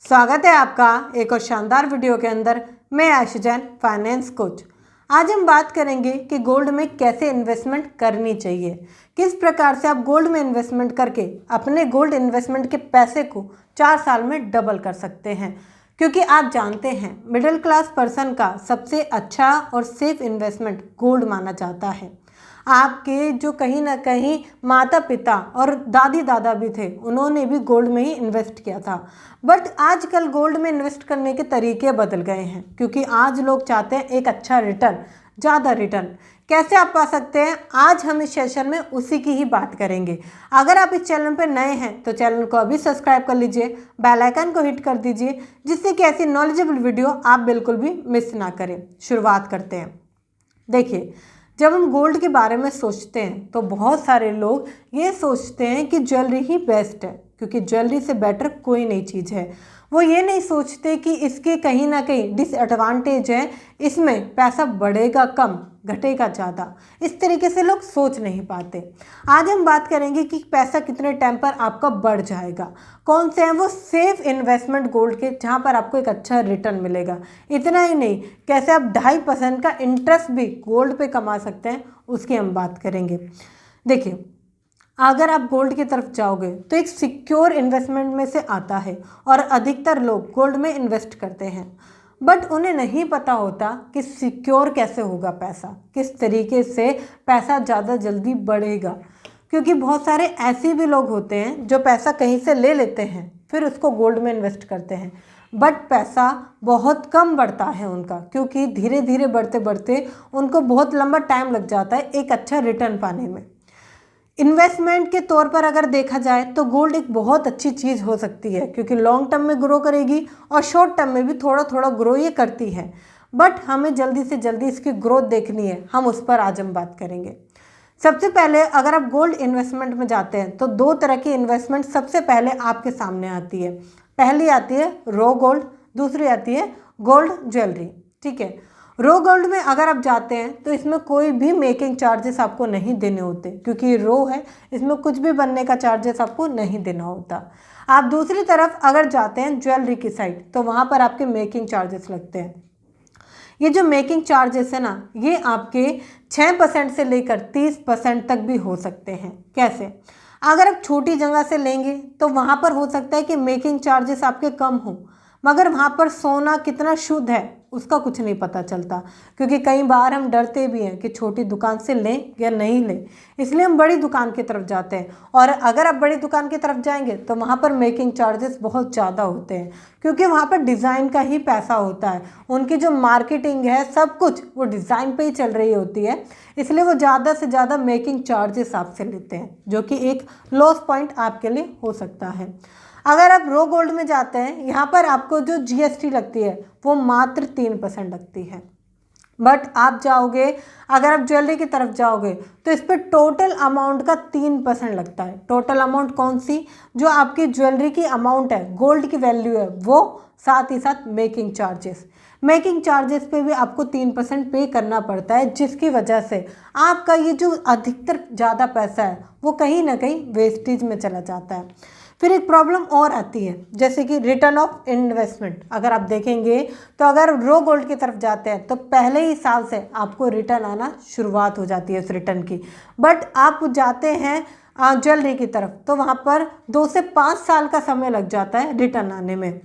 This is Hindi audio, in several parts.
स्वागत है आपका एक और शानदार वीडियो के अंदर। मैं आयशा जैन, फाइनेंस कोच। आज हम बात करेंगे कि गोल्ड में कैसे इन्वेस्टमेंट करनी चाहिए, किस प्रकार से आप गोल्ड में इन्वेस्टमेंट करके अपने गोल्ड इन्वेस्टमेंट के पैसे को 4 साल में डबल कर सकते हैं। क्योंकि आप जानते हैं मिडिल क्लास पर्सन का सबसे अच्छा और सेफ इन्वेस्टमेंट गोल्ड माना जाता है। आपके जो कहीं ना कहीं माता पिता और दादी दादा भी थे, उन्होंने भी गोल्ड में ही इन्वेस्ट किया था। बट आजकल गोल्ड में इन्वेस्ट करने के तरीके बदल गए हैं, क्योंकि आज लोग चाहते हैं एक अच्छा रिटर्न, ज़्यादा रिटर्न। कैसे आप पा सकते हैं, आज हम इस सेशन में उसी की ही बात करेंगे। अगर आप इस चैनल पर नए हैं तो चैनल को अभी सब्सक्राइब कर लीजिए, बेल आइकन को हिट कर दीजिए, जिससे कि ऐसी नॉलेजेबल वीडियो आप बिल्कुल भी मिस ना करें। शुरुआत करते हैं। देखिए, जब हम गोल्ड के बारे में सोचते हैं तो बहुत सारे लोग ये सोचते हैं कि ज्वेलरी ही बेस्ट है, क्योंकि ज्वेलरी से बेटर कोई नई चीज़ है। वो ये नहीं सोचते कि इसके कहीं ना कहीं डिसएडवांटेज है, इसमें पैसा बढ़ेगा कम, घटेगा ज़्यादा। इस तरीके से लोग सोच नहीं पाते। आज हम बात करेंगे कि पैसा कितने टाइम पर आपका बढ़ जाएगा, कौन से हैं वो सेफ इन्वेस्टमेंट गोल्ड के, जहाँ पर आपको एक अच्छा रिटर्न मिलेगा। इतना ही नहीं, कैसे आप 2.5% का इंटरेस्ट भी गोल्ड पे कमा सकते हैं, उसकी हम बात करेंगे। देखिए, अगर आप गोल्ड की तरफ जाओगे तो एक सिक्योर इन्वेस्टमेंट में से आता है और अधिकतर लोग गोल्ड में इन्वेस्ट करते हैं। बट उन्हें नहीं पता होता कि सिक्योर कैसे होगा पैसा, किस तरीके से पैसा ज़्यादा जल्दी बढ़ेगा। क्योंकि बहुत सारे ऐसे भी लोग होते हैं जो पैसा कहीं से ले लेते हैं, फिर उसको गोल्ड में इन्वेस्ट करते हैं, बट पैसा बहुत कम बढ़ता है उनका, क्योंकि धीरे धीरे बढ़ते बढ़ते उनको बहुत लंबा टाइम लग जाता है एक अच्छा रिटर्न पाने में। इन्वेस्टमेंट के तौर पर अगर देखा जाए तो गोल्ड एक बहुत अच्छी चीज़ हो सकती है, क्योंकि लॉन्ग टर्म में ग्रो करेगी और शॉर्ट टर्म में भी थोड़ा थोड़ा ग्रो ये करती है। बट हमें जल्दी से जल्दी इसकी ग्रोथ देखनी है, हम उस पर आज हम बात करेंगे। सबसे पहले अगर आप गोल्ड इन्वेस्टमेंट में जाते हैं तो 2 तरह की इन्वेस्टमेंट सबसे पहले आपके सामने आती है। पहली आती है रॉ गोल्ड, दूसरी आती है गोल्ड ज्वेलरी। ठीक है, रो गोल्ड में अगर आप जाते हैं तो इसमें कोई भी मेकिंग चार्जेस आपको नहीं देने होते, क्योंकि ये रो है, इसमें कुछ भी बनने का चार्जेस आपको नहीं देना होता। आप दूसरी तरफ अगर जाते हैं ज्वेलरी की साइड, तो वहाँ पर आपके मेकिंग चार्जेस लगते हैं। ये जो मेकिंग चार्जेस है ना, ये आपके 6% से लेकर 30% तक भी हो सकते हैं। कैसे? अगर आप छोटी जगह से लेंगे तो वहाँ पर हो सकता है कि मेकिंग चार्जेस आपके कम हों, मगर वहाँ पर सोना कितना शुद्ध है उसका कुछ नहीं पता चलता, क्योंकि कई बार हम डरते भी हैं कि छोटी दुकान से लें या नहीं लें, इसलिए हम बड़ी दुकान की तरफ जाते हैं। और अगर आप बड़ी दुकान की तरफ जाएंगे तो वहाँ पर मेकिंग चार्जेस बहुत ज़्यादा होते हैं, क्योंकि वहाँ पर डिज़ाइन का ही पैसा होता है। उनकी जो मार्केटिंग है, सब कुछ वो डिज़ाइन पे ही चल रही होती है, इसलिए वो ज़्यादा से ज़्यादा मेकिंग चार्जेस आपसे लेते हैं, जो कि एक लॉस पॉइंट आपके लिए हो सकता है। अगर आप रो गोल्ड में जाते हैं, यहाँ पर आपको जो जीएसटी लगती है वो मात्र 3% लगती है। बट आप जाओगे, अगर आप ज्वेलरी की तरफ जाओगे तो इस पर टोटल अमाउंट का 3% लगता है। टोटल अमाउंट कौन सी? जो आपकी ज्वेलरी की अमाउंट है, गोल्ड की वैल्यू है वो, साथ ही साथ मेकिंग चार्जेस। मेकिंग चार्जेस पे भी आपको 3% पे करना पड़ता है, जिसकी वजह से आपका ये जो अधिकतर ज़्यादा पैसा है वो कहीं ना कहीं वेस्टेज में चला जाता है। फिर एक प्रॉब्लम और आती है, जैसे कि रिटर्न ऑफ इन्वेस्टमेंट। अगर आप देखेंगे तो अगर रो गोल्ड की तरफ जाते हैं तो पहले ही साल से आपको रिटर्न आना शुरुआत हो जाती है उस रिटर्न की। बट आप जाते हैं ज्वेलरी की तरफ तो वहाँ पर 2 से 5 साल का समय लग जाता है रिटर्न आने में।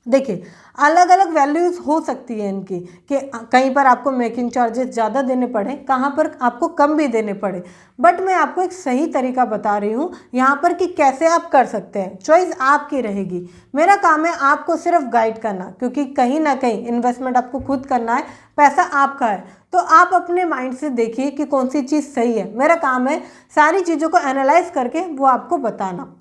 देखिए, अलग अलग वैल्यूज़ हो सकती है इनकी, कि कहीं पर आपको मेकिंग चार्जेस ज़्यादा देने पड़े, कहाँ पर आपको कम भी देने पड़े। बट मैं आपको एक सही तरीका बता रही हूँ यहाँ पर कि कैसे आप कर सकते हैं। चॉइस आपकी रहेगी, मेरा काम है आपको सिर्फ गाइड करना, क्योंकि कहीं ना कहीं इन्वेस्टमेंट आपको खुद करना है, पैसा आपका है। तो आप अपने माइंड से देखिए कि कौन सी चीज़ सही है। मेरा काम है सारी चीज़ों को एनालाइज करके वो आपको बताना।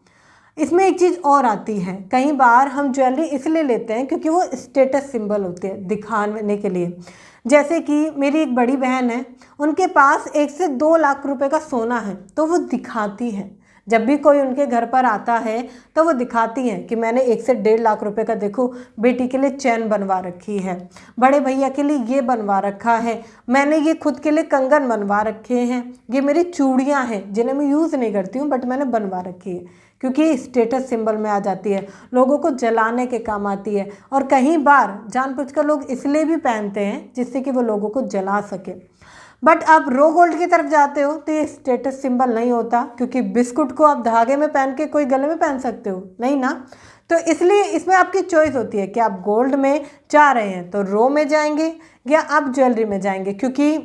इसमें एक चीज़ और आती है, कई बार हम ज्वेलरी इसलिए लेते हैं क्योंकि वो स्टेटस सिंबल होते हैं, दिखाने के लिए। जैसे कि मेरी एक बड़ी बहन है, उनके पास 1 से 2 लाख रुपए का सोना है, तो वो दिखाती है। जब भी कोई उनके घर पर आता है तो वो दिखाती हैं कि मैंने 1 से 1.5 लाख रुपए का, देखो बेटी के लिए चैन बनवा रखी है, बड़े भैया के लिए ये बनवा रखा है, मैंने ये खुद के लिए कंगन बनवा रखे हैं, ये मेरी चूड़ियाँ हैं जिन्हें मैं यूज़ नहीं करती हूँ बट मैंने बनवा रखी है। क्योंकि स्टेटस सिंबल में आ जाती है, लोगों को जलाने के काम आती है, और कई बार जानबूझकर लोग इसलिए भी पहनते हैं जिससे कि वो लोगों को जला सके। बट आप रो गोल्ड की तरफ जाते हो तो ये स्टेटस सिंबल नहीं होता, क्योंकि बिस्कुट को आप धागे में पहन के कोई गले में पहन सकते हो नहीं ना। तो इसलिए इसमें आपकी चॉइस होती है कि आप गोल्ड में जा रहे हैं तो रो में जाएंगे या आप ज्वेलरी में जाएंगे, क्योंकि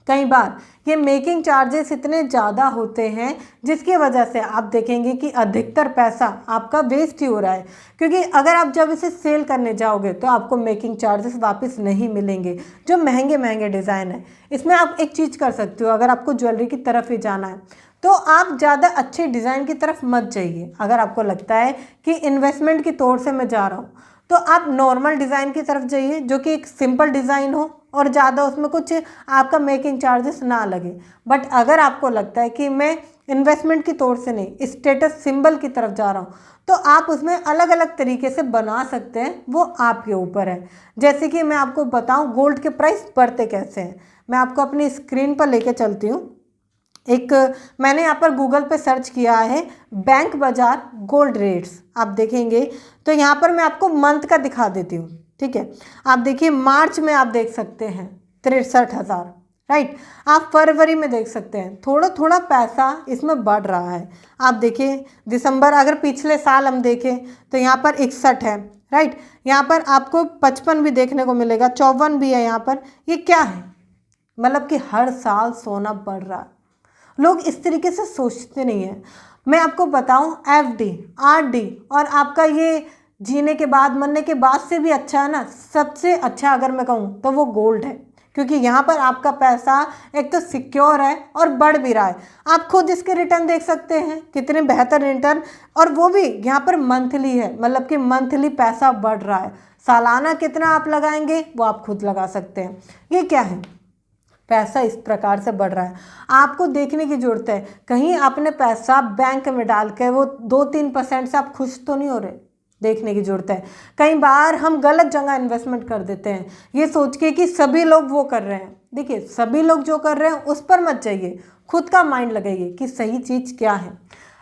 कई बार ये मेकिंग चार्जेस इतने ज़्यादा होते हैं जिसकी वजह से आप देखेंगे कि अधिकतर पैसा आपका वेस्ट ही हो रहा है, क्योंकि अगर आप जब इसे सेल करने जाओगे तो आपको मेकिंग चार्जेस वापस नहीं मिलेंगे जो महंगे महंगे डिज़ाइन है। इसमें आप एक चीज़ कर सकते हो, अगर आपको ज्वेलरी की तरफ ही जाना है तो आप ज़्यादा अच्छे डिज़ाइन की तरफ मत जाइए। अगर आपको लगता है कि इन्वेस्टमेंट की तौर से मैं जा रहा हूँ तो आप नॉर्मल डिज़ाइन की तरफ जाइए, जो कि एक सिंपल डिज़ाइन हो और ज़्यादा उसमें कुछ आपका मेकिंग चार्जेस ना लगे। बट अगर आपको लगता है कि मैं इन्वेस्टमेंट की तौर से नहीं, स्टेटस सिंबल की तरफ जा रहा हूँ, तो आप उसमें अलग अलग तरीके से बना सकते हैं, वो आपके ऊपर है। जैसे कि मैं आपको बताऊँ गोल्ड के प्राइस बढ़ते कैसे हैं, मैं आपको अपनी स्क्रीन पर लेके चलती हूँ। एक मैंने यहाँ पर गूगल पे सर्च किया है बैंक बाजार गोल्ड रेट्स, आप देखेंगे तो यहाँ पर मैं आपको मंथ का दिखा देती हूँ, ठीक है। आप देखिए मार्च में आप देख सकते हैं 63,000, राइट। आप फरवरी में देख सकते हैं थोड़ा थोड़ा पैसा इसमें बढ़ रहा है। आप देखिए दिसंबर, अगर पिछले साल हम देखें तो यहाँ पर 61 है, राइट। यहाँ पर आपको 55 भी देखने को मिलेगा, 54 भी है यहाँ पर। ये क्या है, मतलब कि हर साल सोना बढ़ रहा है। लोग इस तरीके से सोचते नहीं हैं। मैं आपको बताऊं एफडी, आरडी और आपका ये जीने के बाद मरने के बाद से भी अच्छा है ना, सबसे अच्छा अगर मैं कहूँ तो वो गोल्ड है, क्योंकि यहाँ पर आपका पैसा एक तो सिक्योर है और बढ़ भी रहा है। आप खुद इसके रिटर्न देख सकते हैं कितने बेहतर रिटर्न, और वो भी यहाँ पर मंथली है, मतलब कि मंथली पैसा बढ़ रहा है। सालाना कितना आप लगाएंगे वो आप खुद लगा सकते हैं। ये क्या है, पैसा इस प्रकार से बढ़ रहा है। आपको देखने की जरूरत है, कहीं आपने पैसा बैंक में डाल के वो 2-3% से आप खुश तो नहीं हो रहे, देखने की जरूरत है। कई बार हम गलत जगह इन्वेस्टमेंट कर देते हैं ये सोच के कि सभी लोग वो कर रहे हैं। देखिए सभी लोग जो कर रहे हैं उस पर मत जाइए, खुद का माइंड लगाइए कि सही चीज़ क्या है।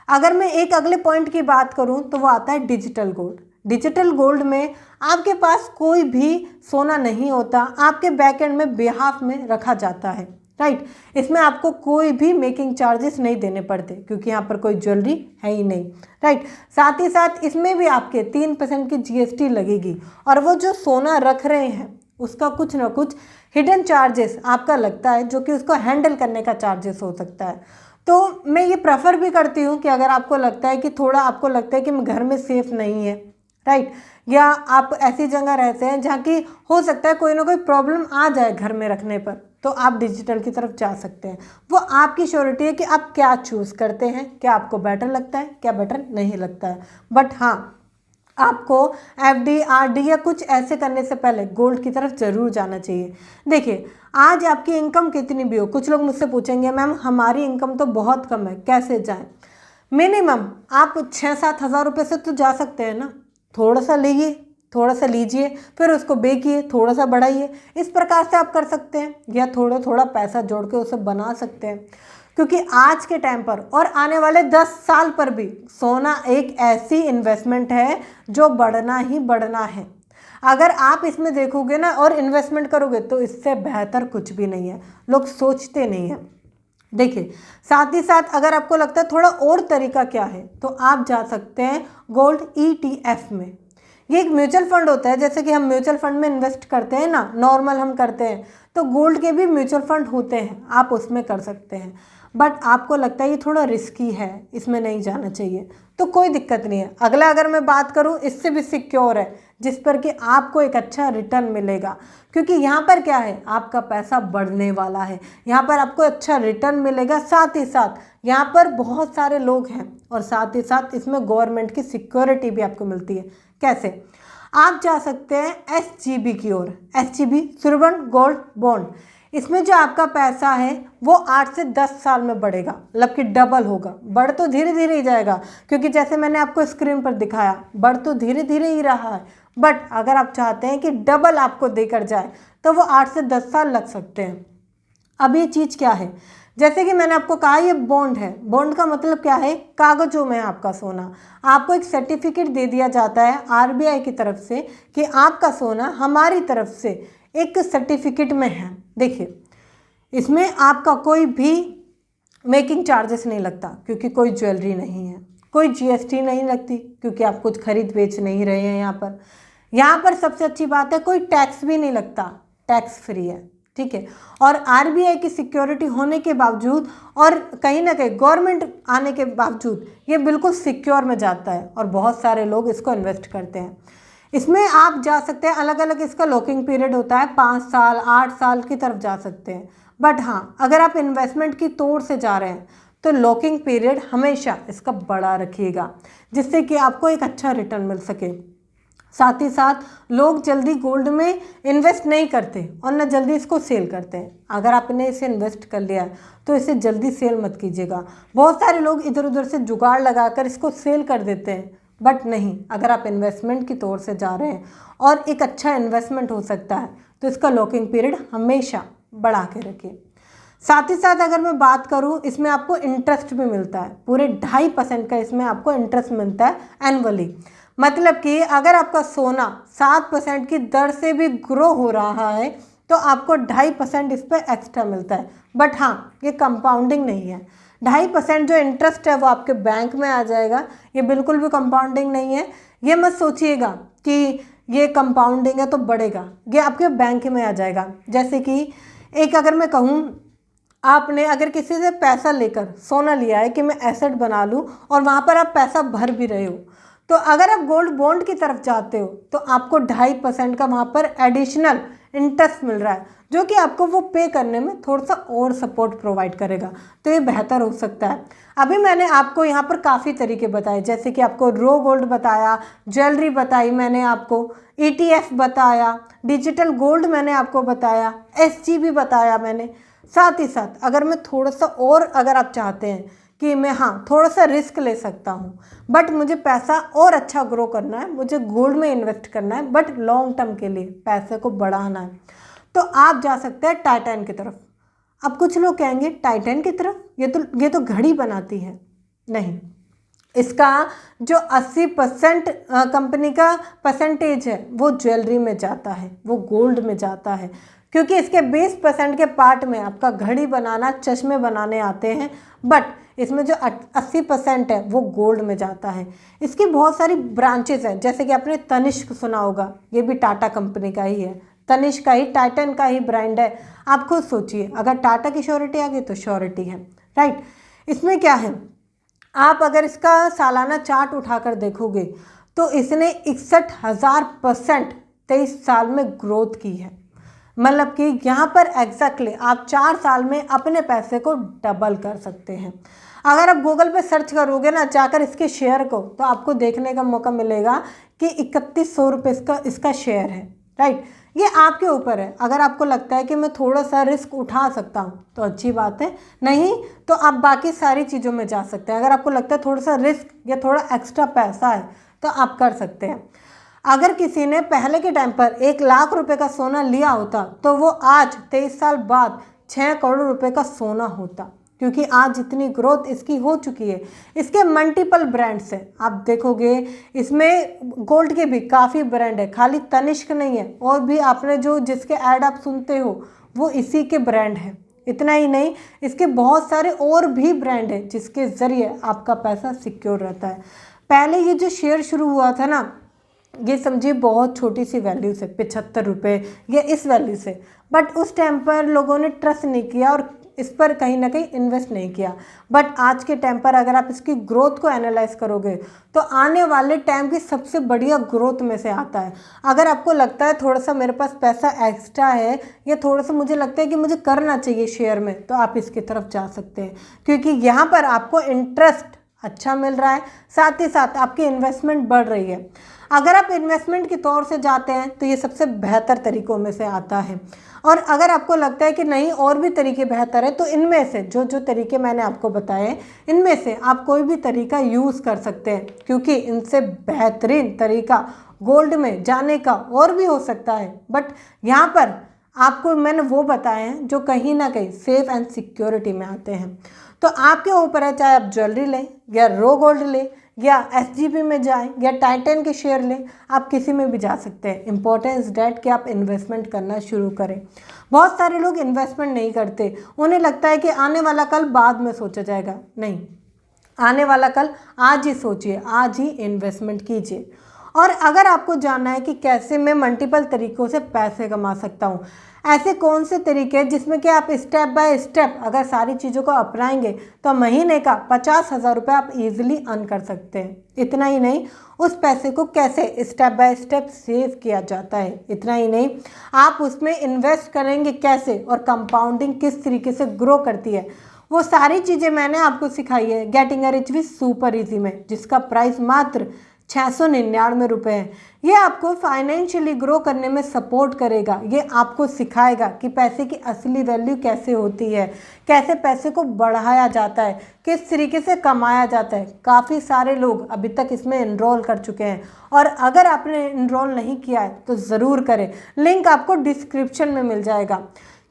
अगर मैं एक अगले पॉइंट की बात करूं तो वो आता है डिजिटल गोल्ड। डिजिटल गोल्ड में आपके पास कोई भी सोना नहीं होता, आपके बैकएंड में बिहाफ में रखा जाता है, राइट। इसमें आपको कोई भी मेकिंग चार्जेस नहीं देने पड़ते, क्योंकि यहाँ पर कोई ज्वेलरी है ही नहीं, राइट। साथ ही साथ इसमें भी आपके 3% की जीएसटी लगेगी, और वो जो सोना रख रहे हैं उसका कुछ ना कुछ हिडन चार्जेस आपका लगता है, जो कि उसको हैंडल करने का चार्जेस हो सकता है। तो मैं ये प्रेफर भी करती हूँ कि अगर आपको लगता है कि थोड़ा आपको लगता है कि घर में सेफ नहीं है, राइट, या आप ऐसी जगह रहते हैं जहाँ की हो सकता है कोई ना कोई प्रॉब्लम आ जाए घर में रखने पर, तो आप डिजिटल की तरफ जा सकते हैं। वो आपकी श्योरिटी है कि आप क्या चूज़ करते हैं, क्या आपको बेटर लगता है, क्या बेटर नहीं लगता है। बट हाँ, आपको एफडी, आरडी या कुछ ऐसे करने से पहले गोल्ड की तरफ ज़रूर जाना चाहिए। देखिए आज आपकी इनकम कितनी भी हो, कुछ लोग मुझसे पूछेंगे मैम हमारी इनकम तो बहुत कम है, कैसे जाएं। मिनिमम आप 6-7 हज़ार रुपये से तो जा सकते हैं ना। थोड़ा सा लीजिए, थोड़ा सा लीजिए, फिर उसको बेचिए, थोड़ा सा बढ़ाइए, इस प्रकार से आप कर सकते हैं, या थोड़ा थोड़ा पैसा जोड़ के उसे बना सकते हैं। क्योंकि आज के टाइम पर और आने वाले 10 साल पर भी सोना एक ऐसी इन्वेस्टमेंट है जो बढ़ना ही बढ़ना है। अगर आप इसमें देखोगे ना और इन्वेस्टमेंट करोगे तो इससे बेहतर कुछ भी नहीं है, लोग सोचते नहीं हैं। देखिए साथ ही साथ अगर आपको लगता है थोड़ा और तरीका क्या है, तो आप जा सकते हैं गोल्ड ETF में। ये एक म्यूचुअल फंड होता है, जैसे कि हम म्यूचुअल फंड में इन्वेस्ट करते हैं ना, नॉर्मल हम करते हैं, तो गोल्ड के भी म्यूचुअल फंड होते हैं, आप उसमें कर सकते हैं। बट आपको लगता है ये थोड़ा रिस्की है, इसमें नहीं जाना चाहिए, तो कोई दिक्कत नहीं है। अगला अगर मैं बात करूँ इससे भी सिक्योर है, जिस पर कि आपको एक अच्छा रिटर्न मिलेगा, क्योंकि यहाँ पर क्या है आपका पैसा बढ़ने वाला है, यहाँ पर आपको अच्छा रिटर्न मिलेगा। साथ ही साथ यहाँ पर बहुत सारे लोग हैं, और साथ ही साथ इसमें गवर्नमेंट की सिक्योरिटी भी आपको मिलती है। कैसे, आप जा सकते हैं SGB की ओर, SGB सुरवन गोल्ड बॉन्ड। इसमें जो आपका पैसा है वो 8 से 10 साल में बढ़ेगा, मतलब कि डबल होगा। बढ़ तो धीरे धीरे ही जाएगा, क्योंकि जैसे मैंने आपको स्क्रीन पर दिखाया बढ़ तो धीरे धीरे ही रहा है, बट अगर आप चाहते हैं कि डबल आपको देकर जाए तो वो 8 से 10 साल लग सकते हैं। अब ये चीज़ क्या है, जैसे कि मैंने आपको कहा ये बॉन्ड है। बॉन्ड का मतलब क्या है? कागजों में आपका सोना। आपको एक सर्टिफिकेट दे दिया जाता है आरबीआई की तरफ से कि आपका सोना हमारी तरफ से एक सर्टिफिकेट में है। देखिए, इसमें आपका कोई भी मेकिंग चार्जेस नहीं लगता क्योंकि कोई ज्वेलरी नहीं है, कोई जीएसटी नहीं लगती क्योंकि आप कुछ खरीद बेच नहीं रहे हैं। यहाँ पर सबसे अच्छी बात है, कोई टैक्स भी नहीं लगता, टैक्स फ्री है, ठीक है। और आरबीआई की सिक्योरिटी होने के बावजूद और कहीं ना कहीं गवर्नमेंट आने के बावजूद ये बिल्कुल सिक्योर में जाता है और बहुत सारे लोग इसको इन्वेस्ट करते हैं। इसमें आप जा सकते हैं, अलग अलग इसका लॉकिंग पीरियड होता है, 5 साल 8 साल की तरफ जा सकते हैं। बट हाँ, अगर आप इन्वेस्टमेंट की तौर से जा रहे हैं तो लॉकिंग पीरियड हमेशा इसका बड़ा रखिएगा जिससे कि आपको एक अच्छा रिटर्न मिल सके। साथ ही साथ लोग जल्दी गोल्ड में इन्वेस्ट नहीं करते और न जल्दी इसको सेल करते हैं। अगर आपने इसे इन्वेस्ट कर लिया है तो इसे जल्दी सेल मत कीजिएगा। बहुत सारे लोग इधर उधर से जुगाड़ लगाकर इसको सेल कर देते हैं, बट नहीं, अगर आप इन्वेस्टमेंट की तौर से जा रहे हैं और एक अच्छा इन्वेस्टमेंट हो सकता है तो इसका लॉकिंग पीरियड हमेशा बढ़ा के रखिए। साथ ही साथ अगर मैं बात करूं, इसमें आपको इंटरेस्ट भी मिलता है, पूरे 2.5% का इसमें आपको इंटरेस्ट मिलता है एनुअली। मतलब कि अगर आपका सोना 7% की दर से भी ग्रो हो रहा है तो आपको 2.5% इस पर एक्स्ट्रा मिलता है। बट हाँ, ये कंपाउंडिंग नहीं है। 2.5% जो इंटरेस्ट है वो आपके बैंक में आ जाएगा, ये बिल्कुल भी कंपाउंडिंग नहीं है। ये मत सोचिएगा कि ये कंपाउंडिंग है तो बढ़ेगा, ये आपके बैंक में आ जाएगा। जैसे कि एक अगर मैं कहूँ, आपने अगर किसी से पैसा लेकर सोना लिया है कि मैं एसेट बना लूँ और वहाँ पर आप पैसा भर भी रहे हो, तो अगर आप गोल्ड बॉन्ड की तरफ जाते हो तो आपको 2.5% का वहाँ पर एडिशनल इंटरेस्ट मिल रहा है जो कि आपको वो पे करने में थोड़ा सा और सपोर्ट प्रोवाइड करेगा, तो ये बेहतर हो सकता है। अभी मैंने आपको यहाँ पर काफ़ी तरीके बताए, जैसे कि आपको रो गोल्ड बताया, ज्वेलरी बताई मैंने आपको, ETF बताया, डिजिटल गोल्ड मैंने आपको बताया, SGB बताया मैंने। साथ ही साथ अगर मैं थोड़ा सा और, अगर आप चाहते हैं कि मैं थोड़ा सा रिस्क ले सकता हूँ बट मुझे पैसा और अच्छा ग्रो करना है, मुझे गोल्ड में इन्वेस्ट करना है बट लॉन्ग टर्म के लिए पैसे को बढ़ाना है, तो आप जा सकते हैं टाइटन की तरफ। अब कुछ लोग कहेंगे टाइटन की तरफ, ये तो घड़ी बनाती है। नहीं, इसका जो 80% कंपनी का परसेंटेज है वो ज्वेलरी में जाता है, वो गोल्ड में जाता है, क्योंकि इसके 20% के पार्ट में आपका घड़ी बनाना, चश्मे बनाने आते हैं, बट इसमें जो 80% है वो गोल्ड में जाता है। इसकी बहुत सारी ब्रांचेस हैं, जैसे कि आपने तनिष्क सुना होगा, ये भी टाटा कंपनी का ही है, तनिष्क का ही, टाइटन का ही ब्रांड है। आप खुद सोचिए, अगर टाटा की श्योरिटी आ गई तो श्योरिटी है, राइट। इसमें क्या है, आप अगर इसका सालाना चार्ट उठाकर देखोगे तो इसने 61,000% 23 साल में ग्रोथ की है। मतलब कि यहाँ पर एग्जैक्टली आप 4 साल में अपने पैसे को डबल कर सकते हैं। अगर आप गूगल पे सर्च करोगे ना जाकर इसके शेयर को, तो आपको देखने का मौका मिलेगा कि 3100 रुपये इसका शेयर है, राइट। ये आपके ऊपर है, अगर आपको लगता है कि मैं थोड़ा सा रिस्क उठा सकता हूँ तो अच्छी बात है, नहीं तो आप बाकी सारी चीज़ों में जा सकते हैं। अगर आपको लगता है थोड़ा सा रिस्क या थोड़ा एक्स्ट्रा पैसा है तो आप कर सकते हैं। अगर किसी ने पहले के टाइम पर 1 लाख रुपए का सोना लिया होता तो वो आज 23 साल बाद 6 करोड़ रुपए का सोना होता, क्योंकि आज इतनी ग्रोथ इसकी हो चुकी है। इसके मल्टीपल ब्रांड्स हैं, आप देखोगे इसमें गोल्ड के भी काफ़ी ब्रांड है, खाली तनिष्क नहीं है, और भी आपने जिसके ऐड आप सुनते हो वो इसी के ब्रांड है। इतना ही नहीं, इसके बहुत सारे और भी ब्रांड है जिसके ज़रिए आपका पैसा सिक्योर रहता है। पहले ये जो शेयर शुरू हुआ था ना, ये समझिए बहुत छोटी सी वैल्यू से, 75 रुपये या इस वैल्यू से, बट उस टाइम पर लोगों ने ट्रस्ट नहीं किया और इस पर कहीं ना कहीं इन्वेस्ट नहीं किया। बट आज के टाइम पर अगर आप इसकी ग्रोथ को एनालाइज करोगे तो आने वाले टाइम की सबसे बढ़िया ग्रोथ में से आता है। अगर आपको लगता है थोड़ा सा मेरे पास पैसा एक्स्ट्रा है या थोड़ा सा मुझे लगता है कि मुझे करना चाहिए शेयर में, तो आप इसकी तरफ जा सकते हैं, क्योंकि यहाँ पर आपको इंटरेस्ट अच्छा मिल रहा है, साथ ही साथ आपकी इन्वेस्टमेंट बढ़ रही है। अगर आप इन्वेस्टमेंट के तौर से जाते हैं तो ये सबसे बेहतर तरीक़ों में से आता है। और अगर आपको लगता है कि नहीं और भी तरीके बेहतर है, तो इनमें से जो तरीके मैंने आपको बताए, इनमें से आप कोई भी तरीका यूज़ कर सकते हैं, क्योंकि इनसे बेहतरीन तरीका गोल्ड में जाने का और भी हो सकता है। बट यहाँ पर आपको मैंने वो बताए हैं जो कहीं ना कहीं सेफ एंड सिक्योरिटी में आते हैं। तो आपके ऊपर है, चाहे आप ज्वेलरी लें या रो गोल्ड लें या SGB में जाएं या टाइटन के शेयर लें, आप किसी में भी जा सकते हैं। इम्पोर्टेंस डेट कि आप इन्वेस्टमेंट करना शुरू करें। बहुत सारे लोग इन्वेस्टमेंट नहीं करते, उन्हें लगता है कि आने वाला कल बाद में सोचा जाएगा। नहीं, आने वाला कल आज ही सोचिए, आज ही इन्वेस्टमेंट कीजिए। और अगर आपको जानना है कि कैसे मैं मल्टीपल तरीक़ों से पैसे कमा सकता हूँ, ऐसे कौन से तरीके हैं जिसमें कि आप स्टेप बाय स्टेप अगर सारी चीज़ों को अपनाएंगे तो महीने का 50,000 रुपये आप इजीली अर्न कर सकते हैं। इतना ही नहीं, उस पैसे को कैसे स्टेप बाय स्टेप सेव किया जाता है। इतना ही नहीं, आप उसमें इन्वेस्ट करेंगे कैसे और कंपाउंडिंग किस तरीके से ग्रो करती है, वो सारी चीज़ें मैंने आपको सिखाई है getting a rich with super easy में, जिसका प्राइस मात्र 699 रुपये है। ये आपको फाइनेंशियली ग्रो करने में सपोर्ट करेगा। ये आपको सिखाएगा कि पैसे की असली वैल्यू कैसे होती है, कैसे पैसे को बढ़ाया जाता है, किस तरीके से कमाया जाता है। काफ़ी सारे लोग अभी तक इसमें एनरोल कर चुके हैं और अगर आपने एनरोल नहीं किया है तो ज़रूर करें। लिंक आपको डिस्क्रिप्शन में मिल जाएगा,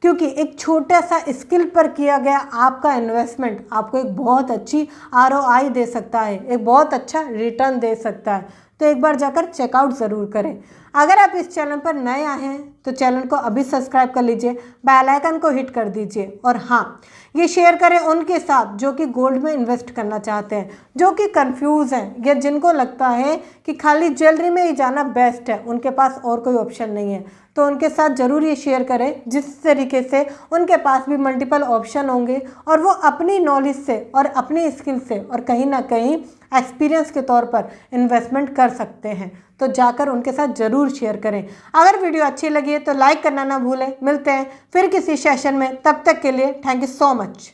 क्योंकि एक छोटा सा स्किल पर किया गया आपका इन्वेस्टमेंट आपको एक बहुत अच्छी ROI दे सकता है, एक बहुत अच्छा रिटर्न दे सकता है। तो एक बार जाकर चेकआउट ज़रूर करें। अगर आप इस चैनल पर नए आए हैं तो चैनल को अभी सब्सक्राइब कर लीजिए, बेल आइकन को हिट कर दीजिए और हाँ, ये शेयर करें उनके साथ जो कि गोल्ड में इन्वेस्ट करना चाहते हैं, जो कि कंफ्यूज हैं या जिनको लगता है कि खाली ज्वेलरी में ही जाना बेस्ट है, उनके पास और कोई ऑप्शन नहीं है। तो उनके साथ ज़रूर ये शेयर करें, जिस तरीके से उनके पास भी मल्टीपल ऑप्शन होंगे और वो अपनी नॉलेज से और अपनी स्किल से और कहीं ना कहीं एक्सपीरियंस के तौर पर इन्वेस्टमेंट कर सकते हैं। तो जाकर उनके साथ ज़रूर शेयर करें। अगर वीडियो अच्छी लगी है तो लाइक करना ना भूलें। मिलते हैं फिर किसी सेशन में, तब तक के लिए थैंक यू सो मच।